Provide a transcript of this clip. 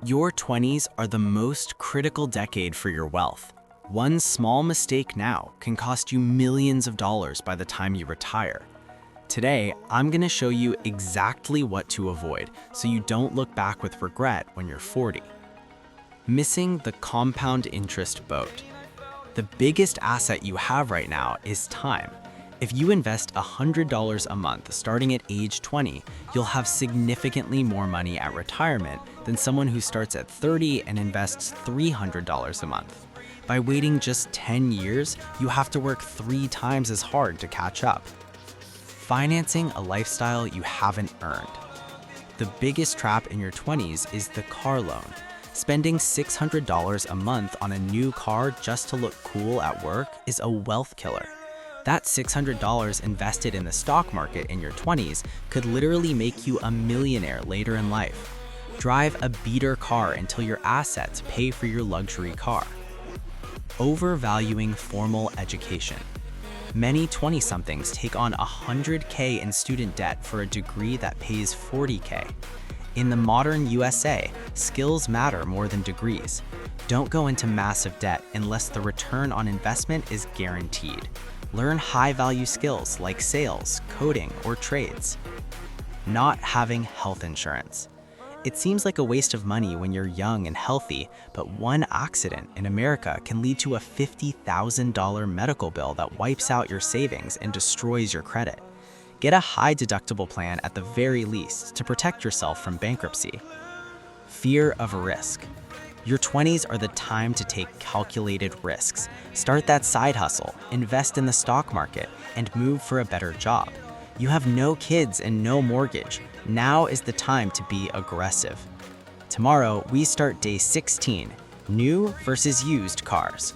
Your 20s are the most critical decade for your wealth. One small mistake now can cost you millions of dollars by the time you retire. Today, I'm going to show you exactly what to avoid so you don't look back with regret when you're 40. Missing the compound interest boat. The biggest asset you have right now is time. If you invest $100 a month starting at age 20, you'll have significantly more money at retirement than someone who starts at 30 and invests $300 a month. By waiting just 10 years, you have to work 3 times as hard to catch up. Financing a lifestyle you haven't earned. The biggest trap in your 20s is the car loan. Spending $600 a month on a new car just to look cool at work is a wealth killer. That $600 invested in the stock market in your 20s could literally make you a millionaire later in life. Drive a beater car until your assets pay for your luxury car. Overvaluing formal education. Many 20-somethings take on $100K in student debt for a degree that pays $40K. In the modern USA, skills matter more than degrees. Don't go into massive debt unless the return on investment is guaranteed. Learn high-value skills like sales, coding, or trades. Not having health insurance. It seems like a waste of money when you're young and healthy, but one accident in America can lead to a $50,000 medical bill that wipes out your savings and destroys your credit. Get a high-deductible plan at the very least to protect yourself from bankruptcy. Fear of risk. Your 20s are the time to take calculated risks. Start that side hustle, invest in the stock market, and move for a better job. You have no kids and no mortgage. Now is the time to be aggressive. Tomorrow, we start day 16, new versus used cars.